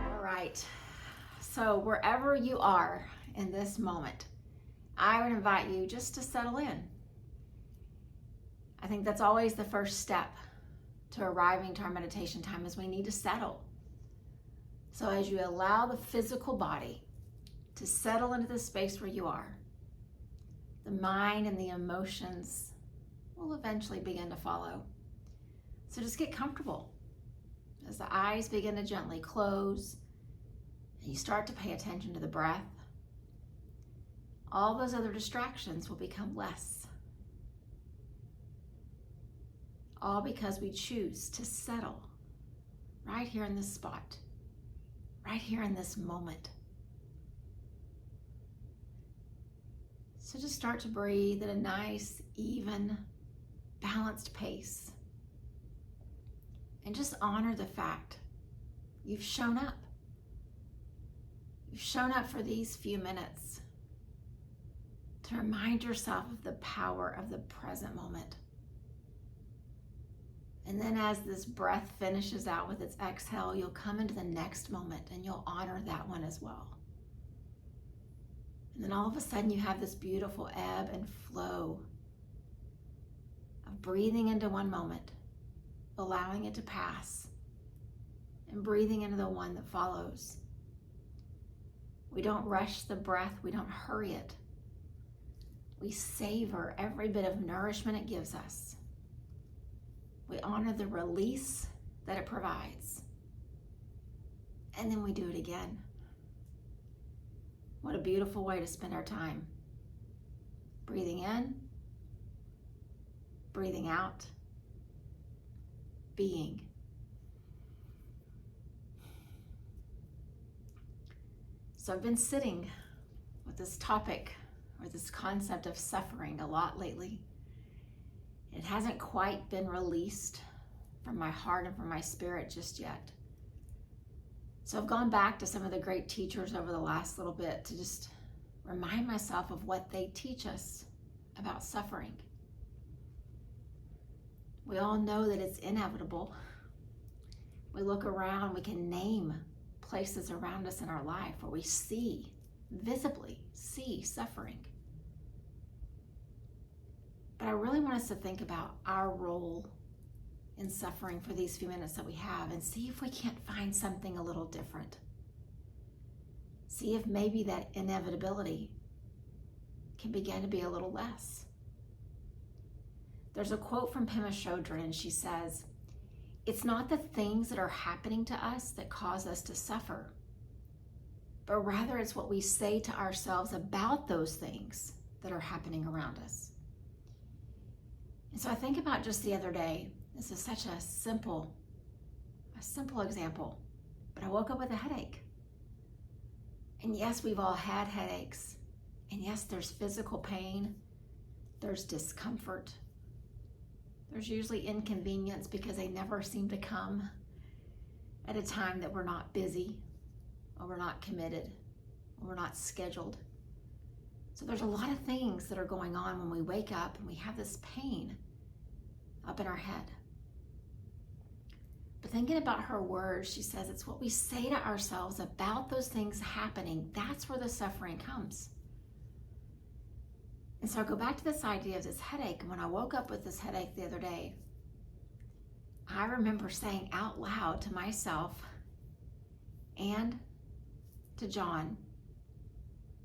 All right. So wherever you are in this moment, I would invite you just to settle in. I think that's always the first step to arriving to our meditation time, is we need to settle. So as you allow the physical body to settle into the space where you are, the mind and the emotions will eventually begin to follow. So just get comfortable as the eyes begin to gently close and you start to pay attention to the breath. All those other distractions will become less. All because we choose to settle right here in this spot, right here in this moment. So just start to breathe at a nice, even, balanced pace. And just honor the fact you've shown up. You've shown up for these few minutes to remind yourself of the power of the present moment. And then as this breath finishes out with its exhale, you'll come into the next moment and you'll honor that one as well. And then all of a sudden you have this beautiful ebb and flow of breathing into one moment, allowing it to pass, and breathing into the one that follows. We don't rush the breath, we don't hurry it. We savor every bit of nourishment it gives us. We honor the release that it provides. And then we do it again. What a beautiful way to spend our time. Breathing in, breathing out, being. So I've been sitting with this topic or this concept of suffering a lot lately. It hasn't quite been released from my heart and from my spirit just yet. So I've gone back to some of the great teachers over the last little bit to just remind myself of what they teach us about suffering. We all know that it's inevitable. We look around, we can name places around us in our life where we visibly see suffering. But I really want us to think about our role in suffering for these few minutes that we have and see if we can't find something a little different. See if maybe that inevitability can begin to be a little less. There's a quote from Pema Chodron, and she says, "It's not the things that are happening to us that cause us to suffer, but rather it's what we say to ourselves about those things that are happening around us." And so I think about just the other day, this is such a simple example, but I woke up with a headache. And yes, we've all had headaches. And yes, there's physical pain, there's discomfort. There's usually inconvenience because they never seem to come at a time that we're not busy, or we're not committed, or we're not scheduled. So there's a lot of things that are going on when we wake up and we have this pain up in our head. But thinking about her words, she says it's what we say to ourselves about those things happening. That's where the suffering comes. And so I go back to this idea of this headache. And when I woke up with this headache the other day, I remember saying out loud to myself and to John,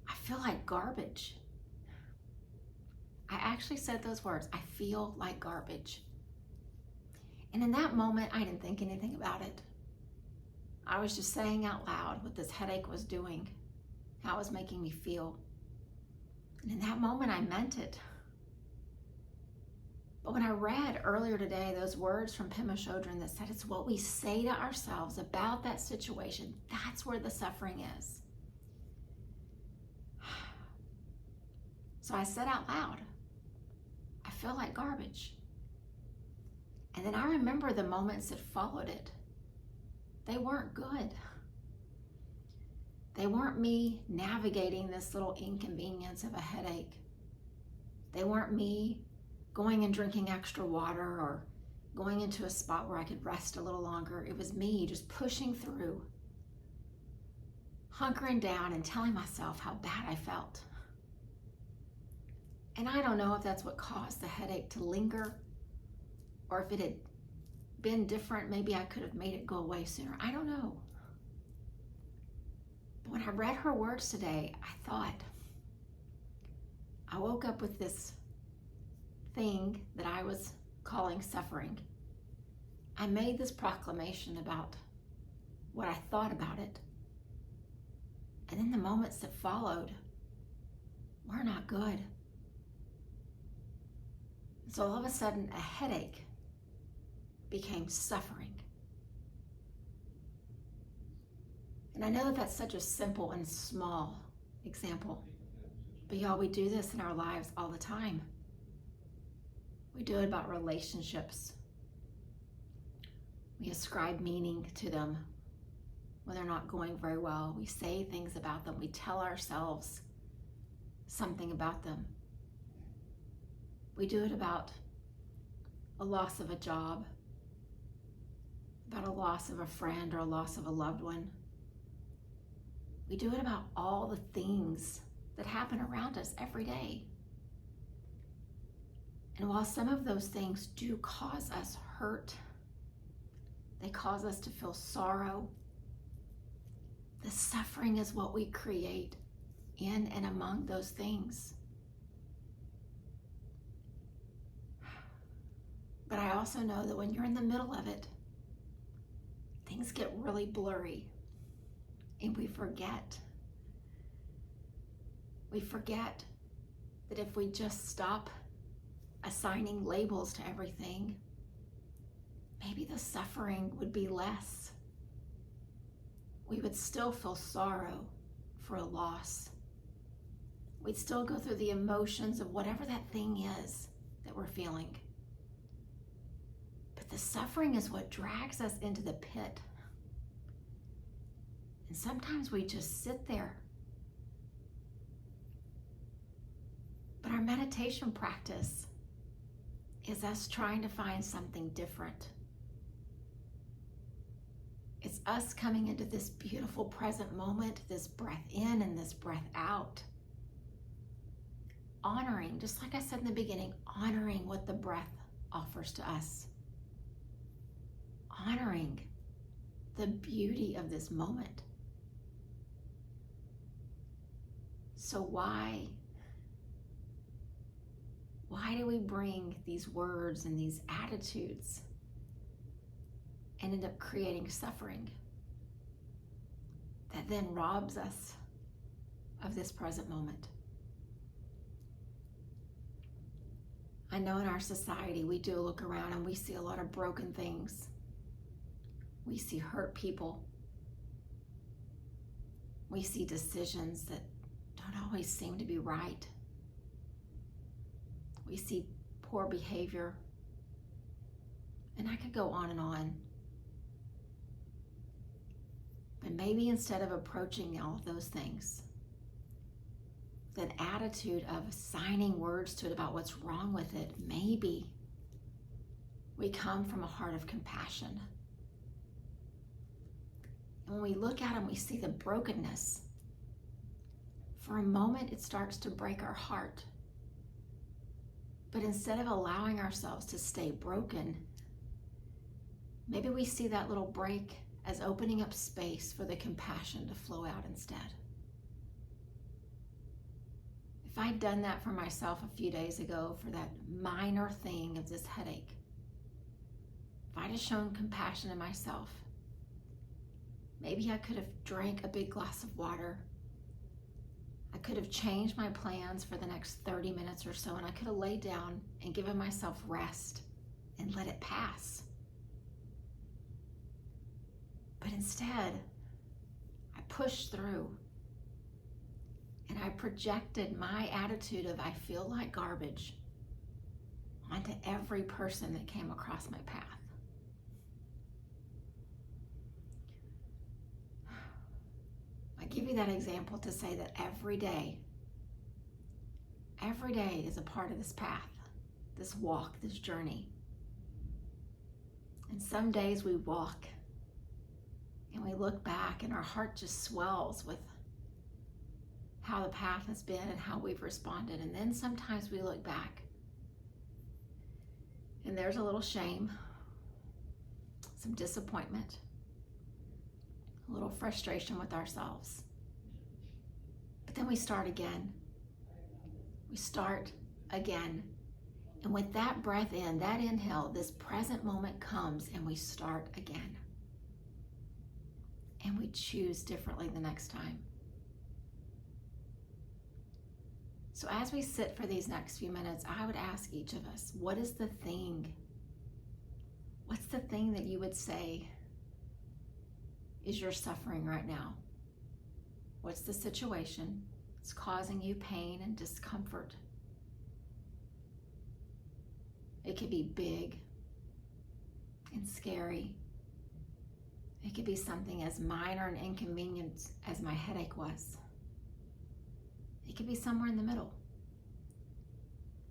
"I feel like garbage." I actually said those words, "I feel like garbage." And in that moment, I didn't think anything about it. I was just saying out loud what this headache was doing, how it was making me feel. And in that moment, I meant it. But when I read earlier today those words from Pema Chodron that said it's what we say to ourselves about that situation, that's where the suffering is. So I said out loud, "I feel like garbage." And then I remember the moments that followed it. They weren't good. They weren't me navigating this little inconvenience of a headache. They weren't me going and drinking extra water or going into a spot where I could rest a little longer. It was me just pushing through, hunkering down and telling myself how bad I felt. And I don't know if that's what caused the headache to linger, or if it had been different, maybe I could have made it go away sooner. I don't know. But when I read her words today, I thought, I woke up with this thing that I was calling suffering. I made this proclamation about what I thought about it. And then the moments that followed were not good. So all of a sudden, a headache became suffering. And I know that that's such a simple and small example, but y'all, we do this in our lives all the time. We do it about relationships. We ascribe meaning to them when they're not going very well. We say things about them. We tell ourselves something about them. We do it about a loss of a job, about a loss of a friend or a loss of a loved one. We do it about all the things that happen around us every day. And while some of those things do cause us hurt, they cause us to feel sorrow, the suffering is what we create in and among those things. But I also know that when you're in the middle of it, things get really blurry and we forget. We forget that if we just stop assigning labels to everything, maybe the suffering would be less. We would still feel sorrow for a loss. We'd still go through the emotions of whatever that thing is that we're feeling. But the suffering is what drags us into the pit. And sometimes we just sit there. But our meditation practice is us trying to find something different. It's us coming into this beautiful present moment, this breath in and this breath out. Honoring, just like I said in the beginning, honoring what the breath offers to us. Honoring the beauty of this moment. So why do we bring these words and these attitudes and end up creating suffering that then robs us of this present moment? I know in our society we do look around and we see a lot of broken things. We see hurt people. We see decisions that don't always seem to be right. We see poor behavior. And I could go on and on. But maybe instead of approaching all of those things with an attitude of assigning words to it about what's wrong with it, maybe we come from a heart of compassion. And when we look at them, we see the brokenness. For a moment, it starts to break our heart. But instead of allowing ourselves to stay broken, maybe we see that little break as opening up space for the compassion to flow out instead. If I'd done that for myself a few days ago for that minor thing of this headache, if I'd have shown compassion to myself, maybe I could have drank a big glass of water. I could have changed my plans for the next 30 minutes or so, and I could have laid down and given myself rest and let it pass. But instead, I pushed through and I projected my attitude of I feel like garbage onto every person that came across my path. I give you that example to say that every day is a part of this path this walk, this journey. And some days we walk and we look back and our heart just swells with how the path has been and how we've responded. And then sometimes we look back and there's a little shame, some disappointment, a little frustration with ourselves. But then we start again. We start again. And with that breath in, that inhale, this present moment comes and we start again. And we choose differently the next time. So as we sit for these next few minutes, I would ask each of us, what is the thing? What's the thing that you would say is your suffering right now? What's the situation that's causing you pain and discomfort? It could be big and scary. It could be something as minor and inconvenient as my headache was. It could be somewhere in the middle.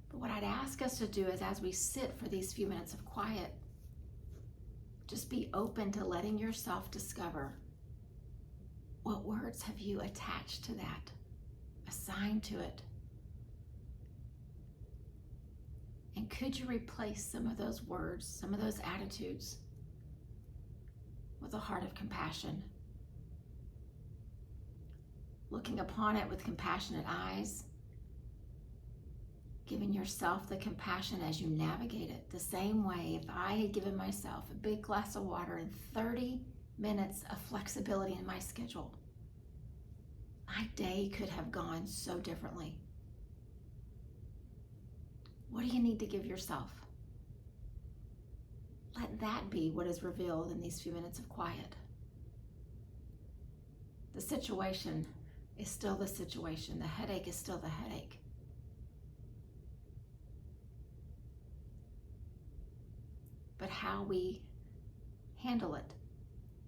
But what I'd ask us to do is, as we sit for these few minutes of quiet, just be open to letting yourself discover, what words have you attached to that, assigned to it? And could you replace some of those words, some of those attitudes with a heart of compassion? Looking upon it with compassionate eyes, giving yourself the compassion as you navigate it. The same way, if I had given myself a big glass of water and 30 minutes of flexibility in my schedule, my day could have gone so differently. What do you need to give yourself? Let that be what is revealed in these few minutes of quiet. The situation is still the situation. The headache is still the headache. But how we handle it,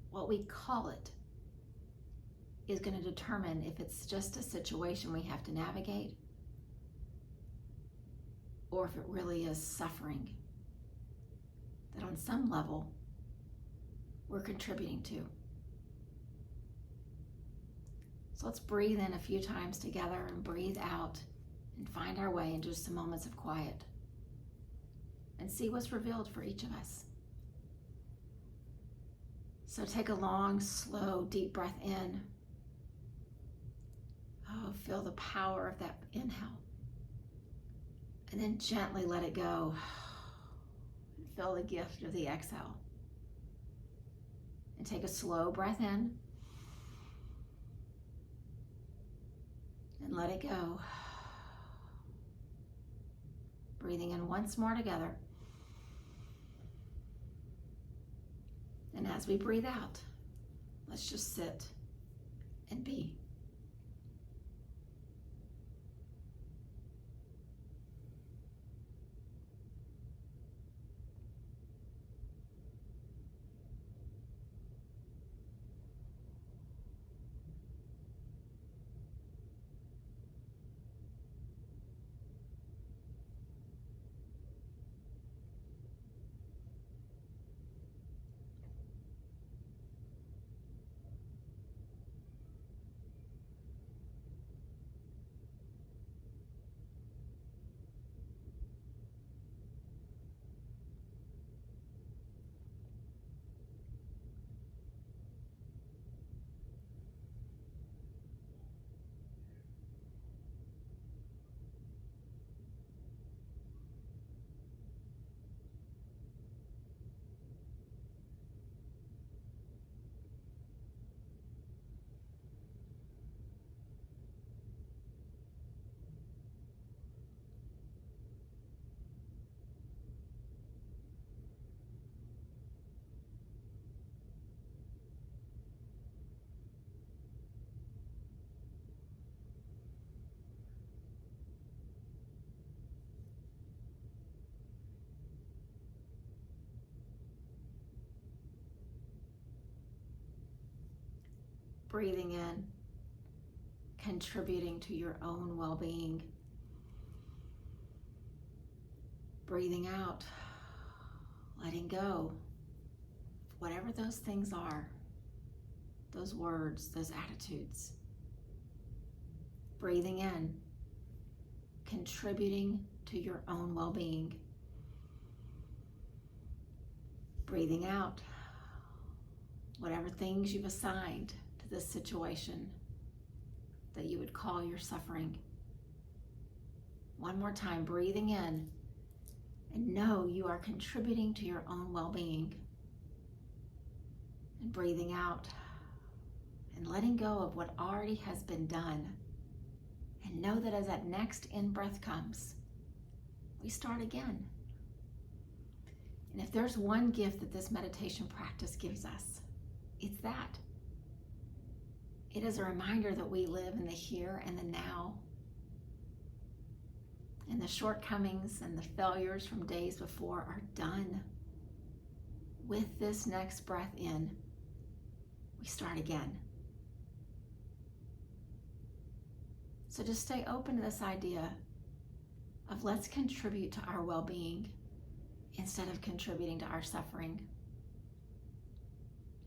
what we call it, is going to determine if it's just a situation we have to navigate or if it really is suffering that on some level we're contributing to. So let's breathe in a few times together and breathe out and find our way in just some moments of quiet and see what's revealed for each of us. So take a long, slow, deep breath in. Oh, feel the power of that inhale. And then gently let it go. And feel the gift of the exhale. And take a slow breath in. And let it go. Breathing in once more together. And as we breathe out, let's just sit and be. Breathing in, contributing to your own well-being. Breathing out, letting go, whatever those things are, those words, those attitudes. Breathing in, contributing to your own well-being. Breathing out, whatever things you've assigned to this situation that you would call your suffering. One more time, breathing in, and know you are contributing to your own well-being. And breathing out, and letting go of what already has been done. And know that as that next in-breath comes, we start again. And if there's one gift that this meditation practice gives us, it's that. It is a reminder that we live in the here and the now. And the shortcomings and the failures from days before are done. With this next breath in, we start again. So just stay open to this idea of let's contribute to our well-being instead of contributing to our suffering.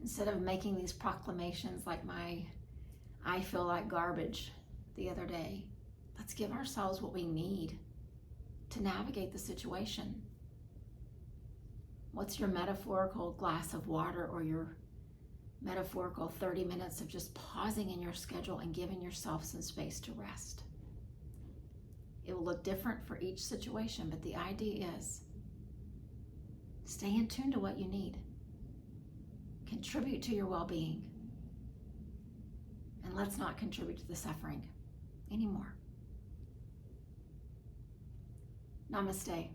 Instead of making these proclamations like my "I feel like garbage" the other day, let's give ourselves what we need to navigate the situation. What's your metaphorical glass of water or your metaphorical 30 minutes of just pausing in your schedule and giving yourself some space to rest? It will look different for each situation, but the idea is stay in tune to what you need. Contribute to your well-being. And let's not contribute to the suffering anymore. Namaste.